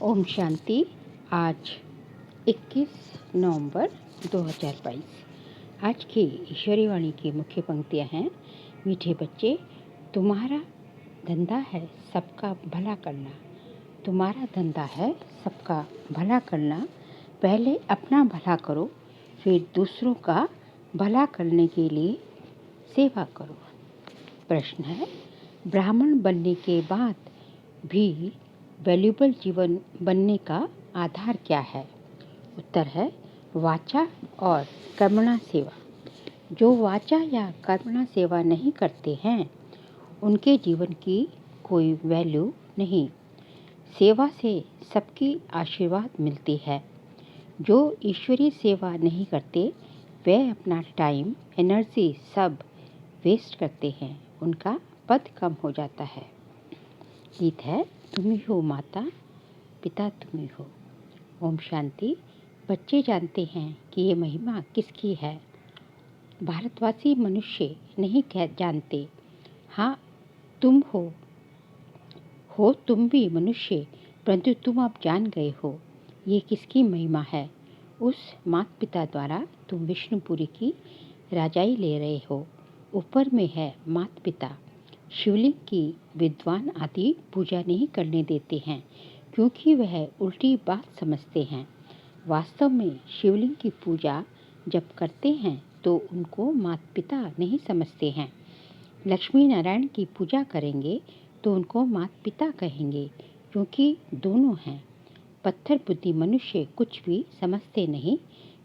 ओम शांति। आज 21 नवंबर 2022। आज की ईश्वरी वाणी की मुख्य पंक्तियां हैं। मीठे बच्चे, तुम्हारा धंधा है सबका भला करना। तुम्हारा धंधा है सबका भला करना। पहले अपना भला करो, फिर दूसरों का भला करने के लिए सेवा करो। प्रश्न है, ब्राह्मण बनने के बाद भी वैल्यूबल जीवन बनने का आधार क्या है? उत्तर है वाचा और कर्मणा सेवा। जो वाचा या कर्मणा सेवा नहीं करते हैं उनके जीवन की कोई वैल्यू नहीं। सेवा से सबकी आशीर्वाद मिलती है। जो ईश्वरीय सेवा नहीं करते वे अपना टाइम, एनर्जी सब वेस्ट करते हैं। उनका पद कम हो जाता है। गीत है, तुम ही हो माता पिता तुम ही हो। ओम शांति। बच्चे जानते हैं कि ये महिमा किसकी है। भारतवासी मनुष्य नहीं जानते। हाँ, तुम हो तुम भी मनुष्य, परंतु तुम अब जान गए हो ये किसकी महिमा है। उस माता पिता द्वारा तुम विष्णुपुरी की राजाई ले रहे हो। ऊपर में है माता पिता। शिवलिंग की विद्वान आदि पूजा नहीं करने देते हैं क्योंकि वह उल्टी बात समझते हैं। वास्तव में शिवलिंग की पूजा जब करते हैं तो उनको माता पिता नहीं समझते हैं। लक्ष्मी नारायण की पूजा करेंगे तो उनको माता पिता कहेंगे क्योंकि दोनों हैं। पत्थर बुद्धि मनुष्य कुछ भी समझते नहीं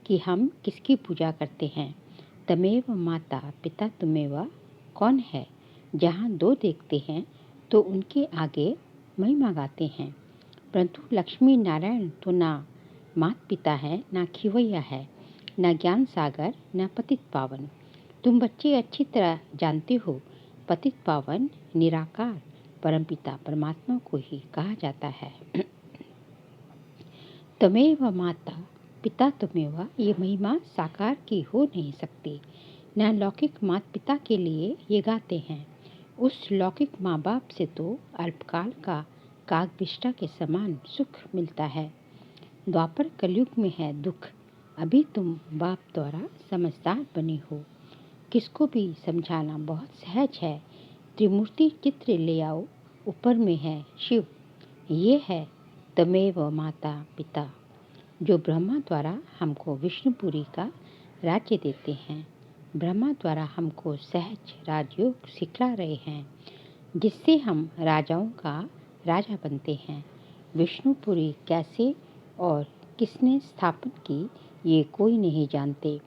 कि हम किसकी पूजा करते हैं। तमेव माता पिता तुमेव कौन है। जहाँ दो देखते हैं तो उनके आगे महिमा गाते हैं। परंतु लक्ष्मी नारायण तो ना माता पिता है, ना खिवैया है, ना ज्ञान सागर, ना पतित पावन। तुम बच्चे अच्छी तरह जानते हो पतित पावन निराकार परमपिता परमात्मा को ही कहा जाता है। तमेव माता पिता तुमेव ये महिमा साकार की हो नहीं सकती। न लौकिक माता पिता के लिए ये गाते हैं। उस लौकिक माँ बाप से तो अल्पकाल का कागविष्टा के समान सुख मिलता है। द्वापर कलयुग में है दुख। अभी तुम बाप द्वारा समझदार बने हो। किसको भी समझाना बहुत सहज है। त्रिमूर्ति चित्र ले आओ, ऊपर में है शिव। ये है तमेव माता पिता। जो ब्रह्मा द्वारा हमको विष्णुपुरी का राज्य देते हैं। ब्रह्मा द्वारा हमको सहज राजयोग सिखला रहे हैं जिससे हम राजाओं का राजा बनते हैं। विष्णुपुरी कैसे और किसने स्थापन की ये कोई नहीं जानते।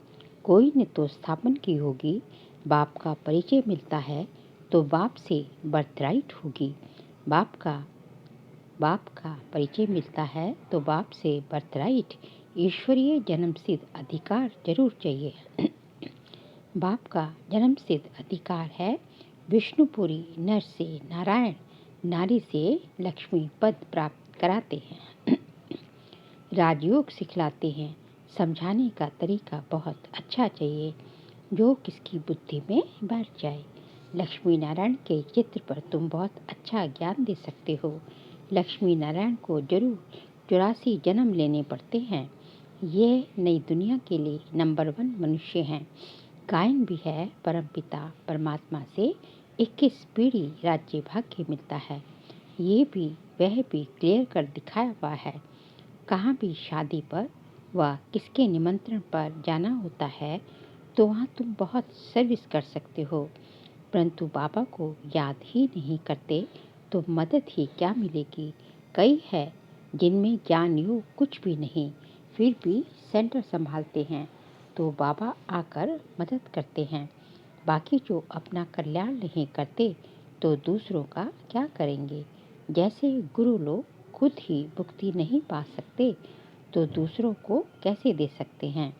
कोई ने तो स्थापन की होगी। बाप का परिचय मिलता है तो बाप से बर्थराइट होगी। बाप का परिचय मिलता है तो बाप से बर्थराइट ईश्वरीय जन्मसिद्ध अधिकार जरूर चाहिए। बाप का जन्मसिद्ध अधिकार है विष्णुपुरी नर से नारायण, नारी से लक्ष्मी पद प्राप्त कराते हैं। राजयोग सिखलाते हैं। समझाने का तरीका बहुत अच्छा चाहिए जो किसकी बुद्धि में बैठ जाए। लक्ष्मी नारायण के चित्र पर तुम बहुत अच्छा ज्ञान दे सकते हो। लक्ष्मी नारायण को जरूर 84 जन्म लेने पड़ते हैं। ये नई दुनिया के लिए नंबर 1 मनुष्य हैं। गायन भी है परमपिता परमात्मा से 21 पीढ़ी राज्य भाग्य मिलता है। ये भी वह भी क्लियर कर दिखाया हुआ है। कहाँ भी शादी पर व किसके निमंत्रण पर जाना होता है तो वहाँ तुम बहुत सर्विस कर सकते हो, परंतु बाबा को याद ही नहीं करते तो मदद ही क्या मिलेगी। कई है जिनमें ज्ञान योग कुछ भी नहीं, फिर भी सेंटर संभालते हैं तो बाबा आकर मदद करते हैं। बाकी जो अपना कल्याण नहीं करते तो दूसरों का क्या करेंगे। जैसे गुरु लोग खुद ही मुक्ति नहीं पा सकते तो दूसरों को कैसे दे सकते हैं।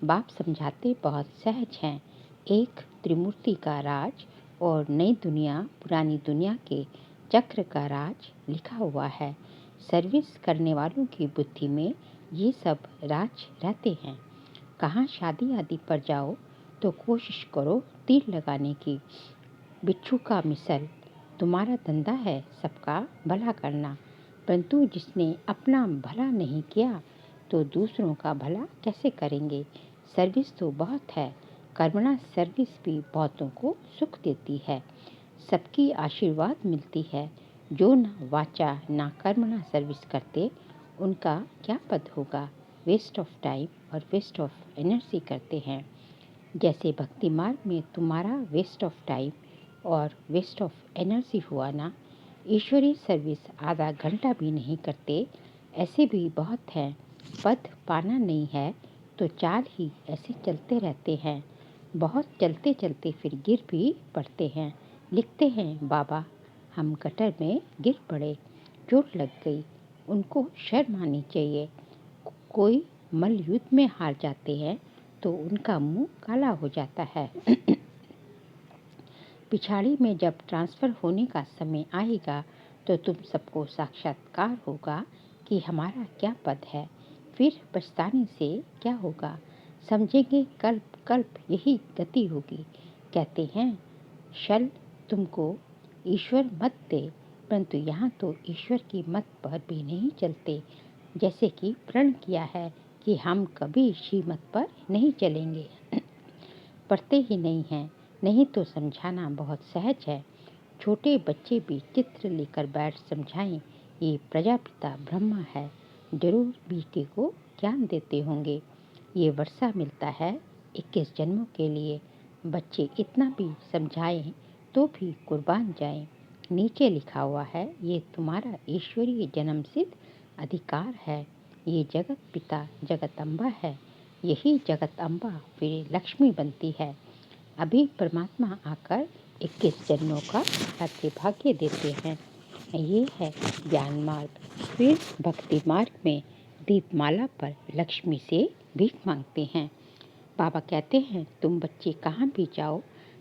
बाप समझाते बहुत सहज हैं। एक त्रिमूर्ति का राज और नई दुनिया पुरानी दुनिया के चक्र का राज लिखा हुआ है। सर्विस करने वालों की बुद्धि में ये सब राज रहते हैं। कहाँ शादी आदि पर जाओ तो कोशिश करो तीर लगाने की। बिच्छू का मिसल। तुम्हारा धंधा है सबका भला करना। परंतु जिसने अपना भला नहीं किया तो दूसरों का भला कैसे करेंगे। सर्विस तो बहुत है, कर्मणा सर्विस भी बहुतों को सुख देती है, सबकी आशीर्वाद मिलती है। जो ना वाचा ना कर्मणा सर्विस करते उनका क्या पद होगा। वेस्ट ऑफ टाइम और वेस्ट ऑफ एनर्जी करते हैं। जैसे भक्ति मार्ग में तुम्हारा वेस्ट ऑफ टाइम और वेस्ट ऑफ एनर्जी हुआ ना, ईश्वरीय सर्विस आधा घंटा भी नहीं करते, ऐसे भी बहुत हैं। पद पाना नहीं है तो चाल ही ऐसे चलते रहते हैं, बहुत चलते चलते फिर गिर भी पड़ते हैं। लिखते हैं बाबा हम गटर में गिर पड़े, चोट लग गई, उनको शर्म आनी चाहिए। कोई मल्ल युद्ध में हार जाते हैं तो उनका मुंह काला हो जाता है। पिछाड़ी में जब ट्रांसफ़र होने का समय आएगा तो तुम सबको साक्षात्कार होगा कि हमारा क्या पद है। फिर पछताने से क्या होगा, समझेंगे कल्प कल्प यही गति होगी। कहते हैं शल तुमको ईश्वर मत दे, परंतु यहाँ तो ईश्वर की मत पर भी नहीं चलते। जैसे कि प्रण किया है कि हम कभी श्रीमत पर नहीं चलेंगे, पढ़ते ही नहीं हैं। नहीं तो समझाना बहुत सहज है, छोटे बच्चे भी चित्र लेकर बैठ समझाएं। ये प्रजापिता ब्रह्मा है, जरूर बेटे को ज्ञान देते होंगे। ये वर्षा मिलता है 21 जन्मों के लिए। बच्चे इतना भी समझाएं तो भी कुर्बान जाएं। नीचे लिखा हुआ है ये तुम्हारा ईश्वरीय जन्म सिद्ध अधिकार है। ये जगत पिता जगत अम्बा है, यही जगत अम्बा फिर लक्ष्मी बनती है। अभी परमात्मा आकर 21 जन्मों का साथी भाग्य देते हैं। ये है ज्ञान मार्ग। फिर भक्ति मार्ग में दीपमाला पर लक्ष्मी से भीख मांगते हैं। बाबा कहते हैं तुम बच्चे कहाँ भी जाओ,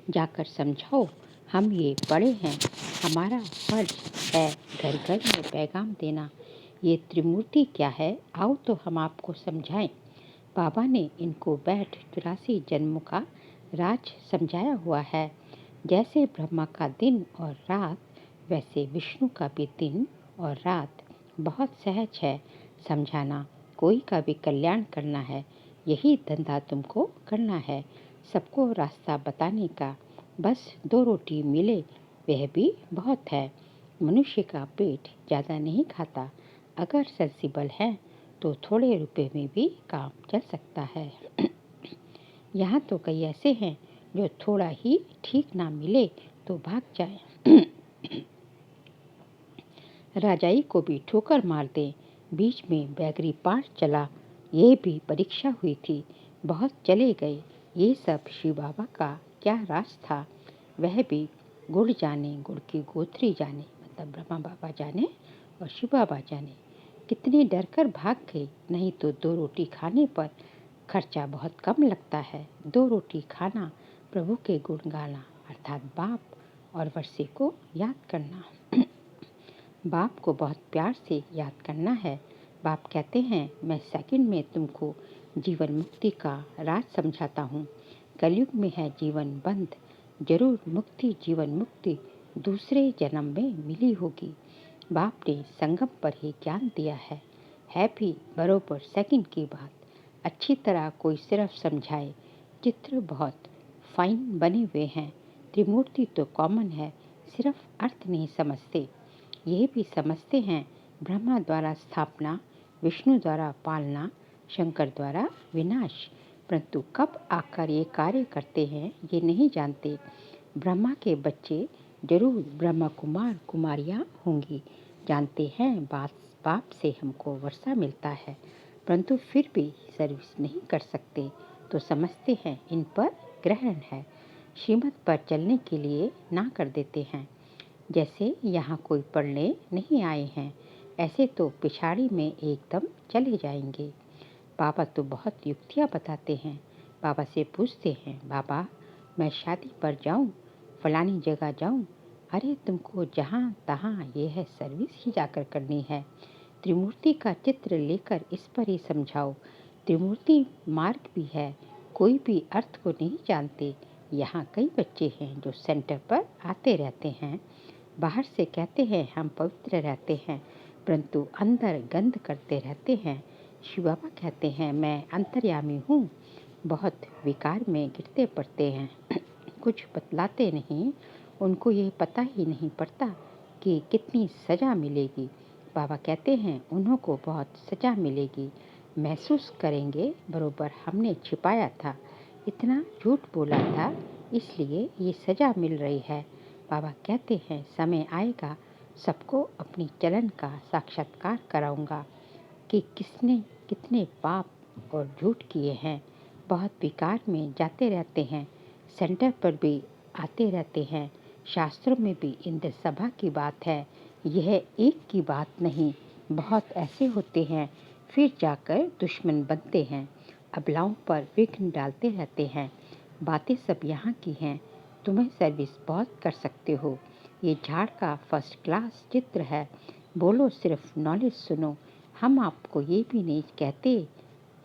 जाकर समझाओ हम ये बड़े हैं, हमारा फर्ज है घर घर में पैगाम देना। ये त्रिमूर्ति क्या है, आओ तो हम आपको समझाएं। बाबा ने इनको बैठ 84 जन्मों का राज समझाया हुआ है। जैसे ब्रह्मा का दिन और रात, वैसे विष्णु का भी दिन और रात। बहुत सहज है समझाना, कोई का भी कल्याण करना है, यही धंधा तुमको करना है। सबको रास्ता बताने का, बस 2 रोटी मिले वह भी बहुत है। मनुष्य का पेट ज़्यादा नहीं खाता, अगर सेंसिबल है तो थोड़े रुपए में भी काम चल सकता है। यहाँ तो कई ऐसे हैं जो थोड़ा ही ठीक ना मिले तो भाग जाए, राजाई को भी ठोकर मार दे। बीच में बैगरी पाठ चला, ये भी परीक्षा हुई थी, बहुत चले गए। ये सब शिव बाबा का क्या राज था, वह भी गुड़ जाने, गुड़ की गोथरी जाने, मतलब ब्रह्मा बाबा जाने और शिव बाबा जाने। कितने डर कर भाग गए, नहीं तो 2 रोटी खाने पर खर्चा बहुत कम लगता है। 2 रोटी खाना, प्रभु के गुण गाना, अर्थात बाप और वर्षे को याद करना। बाप को बहुत प्यार से याद करना है। बाप कहते हैं मैं सेकंड में तुमको जीवन मुक्ति का राज समझाता हूँ। कलयुग में है जीवन बंद, जरूर मुक्ति जीवन मुक्ति दूसरे जन्म में मिली होगी। बाप ने संगम पर ही ज्ञान दिया है भी बरोबर सेकंड की बात। अच्छी तरह कोई सिर्फ समझाए, चित्र बहुत फाइन बने हुए हैं। त्रिमूर्ति तो कॉमन है, सिर्फ अर्थ नहीं समझते। ये भी समझते हैं ब्रह्मा द्वारा स्थापना, विष्णु द्वारा पालना, शंकर द्वारा विनाश, परंतु कब आकर ये कार्य करते हैं ये नहीं जानते। ब्रह्मा के बच्चे जरूर ब्रह्मा कुमार कुमारियाँ होंगी। जानते हैं बाप से हमको वर्षा मिलता है, परंतु फिर भी सर्विस नहीं कर सकते, तो समझते हैं इन पर ग्रहण है, श्रीमत पर चलने के लिए ना कर देते हैं। जैसे यहाँ कोई पढ़ने नहीं आए हैं, ऐसे तो पिछाड़ी में एकदम चले जाएंगे। बाबा तो बहुत युक्तियाँ बताते हैं। बाबा से पूछते हैं बाबा मैं शादी पर जाऊँ, फलानी जगह जाऊँ। अरे तुमको जहाँ तहाँ ये है सर्विस ही जाकर करनी है। त्रिमूर्ति का चित्र लेकर इस पर ही समझाओ। त्रिमूर्ति मार्ग भी है, कोई भी अर्थ को नहीं जानते। यहाँ कई बच्चे हैं जो सेंटर पर आते रहते हैं, बाहर से कहते हैं हम पवित्र रहते हैं, परंतु अंदर गंध करते रहते हैं। शिव बाबा कहते हैं, मैं अंतर्यामी हूँ। बहुत विकार में गिरते पड़ते हैं, कुछ बतलाते नहीं। उनको ये पता ही नहीं पड़ता कि कितनी सज़ा मिलेगी। बाबा कहते हैं, उन्हों को बहुत सज़ा मिलेगी, महसूस करेंगे बरोबर हमने छिपाया था, इतना झूठ बोला था, इसलिए ये सज़ा मिल रही है। बाबा कहते हैं, समय आएगा सबको अपनी चलन का साक्षात्कार कराऊंगा कि किसने कितने पाप और झूठ किए हैं। बहुत विकार में जाते रहते हैं, सेंटर पर भी आते रहते हैं। शास्त्रों में भी इंद्र सभा की बात है, यह एक की बात नहीं, बहुत ऐसे होते हैं, फिर जाकर दुश्मन बनते हैं, अबलाओं पर विघ्न डालते रहते हैं। बातें सब यहाँ की हैं, तुम्हें सर्विस बहुत कर सकते हो। ये झाड़ का फर्स्ट क्लास चित्र है, बोलो सिर्फ नॉलेज सुनो। हम आपको ये भी नहीं कहते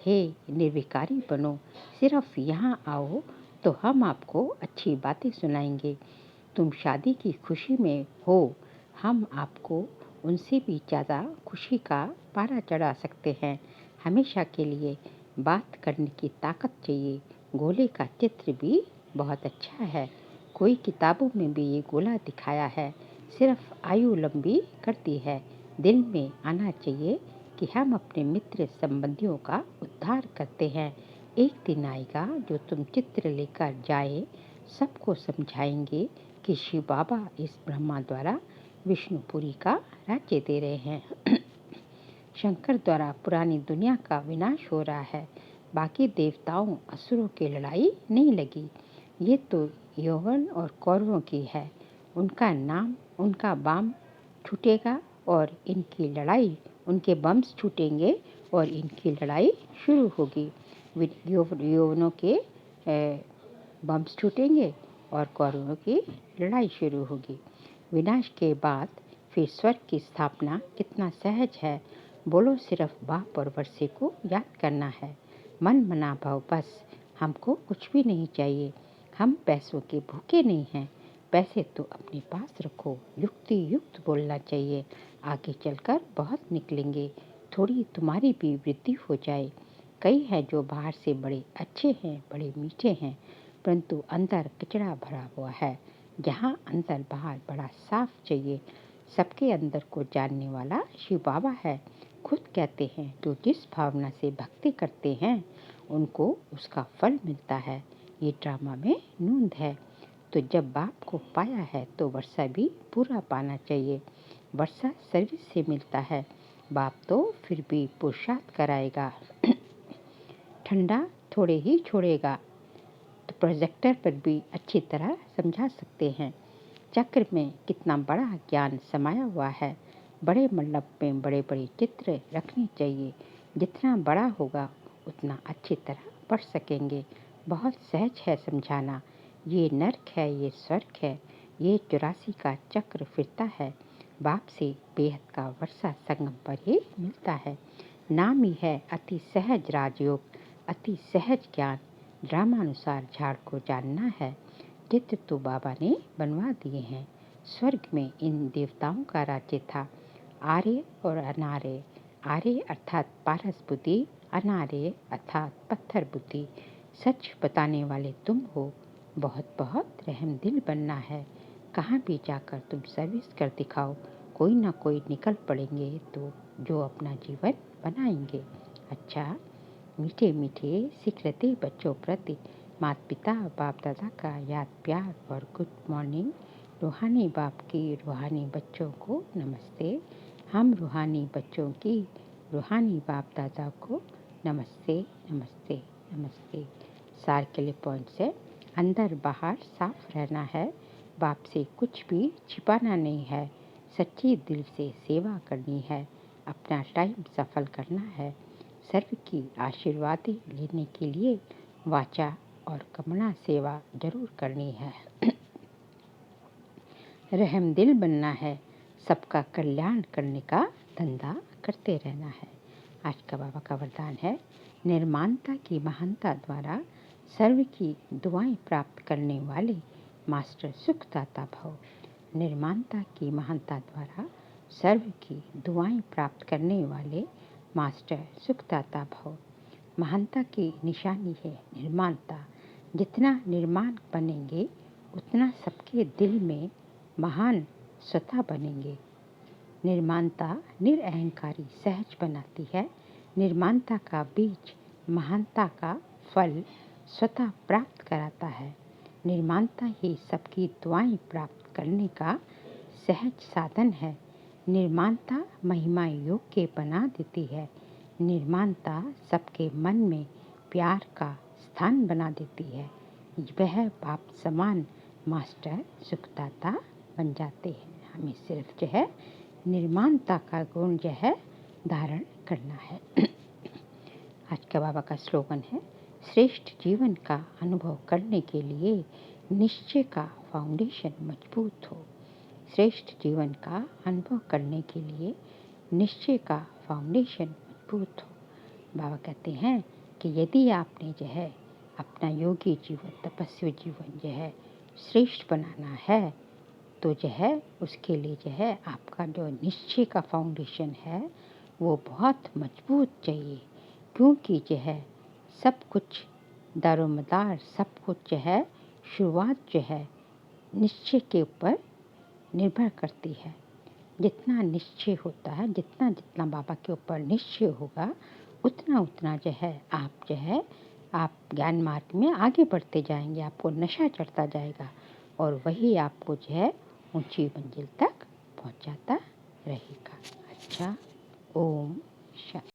हे निर्विकारी बनो, सिर्फ यहाँ आओ तो हम आपको अच्छी बातें सुनाएंगे। तुम शादी की खुशी में हो, हम आपको उनसे भी ज़्यादा खुशी का पारा चढ़ा सकते हैं। हमेशा के लिए बात करने की ताकत चाहिए। गोले का चित्र भी बहुत अच्छा है, कोई किताबों में भी ये गोला दिखाया है, सिर्फ आयु लंबी करती है। दिल में आना चाहिए कि हम अपने मित्र संबंधियों का उद्धार करते हैं। एक दिन आएगा जो तुम चित्र लेकर जाए, सबको समझाएंगे कि शिव बाबा इस ब्रह्मा द्वारा विष्णुपुरी का राज्य दे रहे हैं। शंकर द्वारा पुरानी दुनिया का विनाश हो रहा है, बाकी देवताओं असुरों की लड़ाई नहीं लगी। ये तो यौवन और कौरवों की है, उनका बाम छूटेगा और इनकी लड़ाई, उनके बम्स छूटेंगे और इनकी लड़ाई शुरू होगी। यौवनों के बम्स छूटेंगे और कौरवों की लड़ाई शुरू होगी। विनाश के बाद फिर स्वर्ग की स्थापना कितना सहज है। बोलो सिर्फ बाप और वर्षे को याद करना है, मन मना भाव बस। हमको कुछ भी नहीं चाहिए, हम पैसों के भूखे नहीं हैं। पैसे तो अपने पास रखो, युक्ति युक्त बोलना चाहिए, आगे चलकर बहुत निकलेंगे, थोड़ी तुम्हारी भी वृद्धि हो जाए। कई हैं जो बाहर से बड़े अच्छे हैं, बड़े मीठे हैं, परंतु अंदर कचरा भरा हुआ है। जहाँ अंदर बाहर बड़ा साफ चाहिए। सबके अंदर को जानने वाला शिव बाबा है। खुद कहते हैं, जो जिस भावना से भक्ति करते हैं उनको उसका फल मिलता है। ये ड्रामा में नूंद है। तो जब बाप को पाया है तो वर्षा भी पूरा पाना चाहिए। वर्षा सर्विस से मिलता है, बाप तो फिर भी पुरुषार्थ कराएगा। ठंडा थोड़े ही छोड़ेगा, तो प्रोजेक्टर पर भी अच्छी तरह समझा सकते हैं। चक्र में कितना बड़ा ज्ञान समाया हुआ है। बड़े मंडप में बड़े बड़े चित्र रखने चाहिए, जितना बड़ा होगा उतना अच्छी तरह पढ़ सकेंगे। बहुत सहज है समझाना। ये नर्क है, ये स्वर्ग है, ये 84 का चक्र फिरता है। बाप से बेहद का वर्षा संगम पर ही मिलता है। नाम ही है अति सहज राजयोग, अति सहज ज्ञान। ड्रामानुसार झाड़ को जानना है। चित्र तो बाबा ने बनवा दिए हैं। स्वर्ग में इन देवताओं का राज्य था, आर्य और अनार्य। आर्य अर्थात पारस बुद्धि, अनार्य अर्थात पत्थर बुद्धि। सच बताने वाले तुम हो, बहुत बहुत रहम दिल बनना है। कहाँ भी जाकर तुम सर्विस कर दिखाओ, कोई ना कोई निकल पड़ेंगे तो जो अपना जीवन बनाएंगे। अच्छा, मीठे मीठे सिखरते बच्चों प्रति माता पिता बाप दादा का याद प्यार और गुड मॉर्निंग। रूहानी बाप की रूहानी बच्चों को नमस्ते। हम रूहानी बच्चों की रूहानी बाप दादा को नमस्ते नमस्ते नमस्ते। सार के लिए पॉइंट से अंदर बाहर साफ रहना है। बाप से कुछ भी छिपाना नहीं है। सच्ची दिल से सेवा करनी है, अपना टाइम सफल करना है। सर्व की आशीर्वाद लेने के लिए वाचा और कमना सेवा जरूर करनी है। रहम दिल बनना है, सबका कल्याण करने का धंधा करते रहना है। आज का बाबा का वरदान है, निर्माणता की महानता द्वारा सर्व की दुआएं प्राप्त करने वाले मास्टर सुखदाता भव। निर्माणता की महानता द्वारा सर्व की दुआएं प्राप्त करने वाले मास्टर सुखदाता भव। महानता की निशानी है निर्माणता। जितना निर्माण बनेंगे उतना सबके दिल में महान स्वतः बनेंगे। निर्माणता निरअहंकारी सहज बनाती है। निर्माणता का बीज महानता का फल स्वतः प्राप्त कराता है। निर्माणता ही सबकी दुआएं प्राप्त करने का सहज साधन है। निर्माणता महिमा योग्य बना देती है। निर्माणता सबके मन में प्यार का स्थान बना देती है। वह बाप समान मास्टर सुखदाता बन जाते हैं। हमें सिर्फ जो है निर्माणता का गुण जो है धारण करना है। आज का बाबा का स्लोगन है, श्रेष्ठ जीवन का अनुभव करने के लिए निश्चय का फाउंडेशन मजबूत हो। श्रेष्ठ जीवन का अनुभव करने के लिए निश्चय का फाउंडेशन मजबूत हो। बाबा कहते हैं कि यदि आपने जो है अपना योगी जीवन, तपस्वी जीवन जो है श्रेष्ठ बनाना है तो जो है उसके लिए जो है आपका जो निश्चय का फाउंडेशन है वो बहुत मजबूत चाहिए। क्योंकि जो है सब कुछ दारोमदार, सब कुछ जो है शुरुआत जो है निश्चय के ऊपर निर्भर करती है। जितना निश्चय होता है, जितना जितना बाबा के ऊपर निश्चय होगा उतना उतना जो है आप ज्ञान मार्ग में आगे बढ़ते जाएंगे। आपको नशा चढ़ता जाएगा और वही आपको जो है ऊंची मंजिल तक पहुंचाता रहेगा। अच्छा, ओम शांति।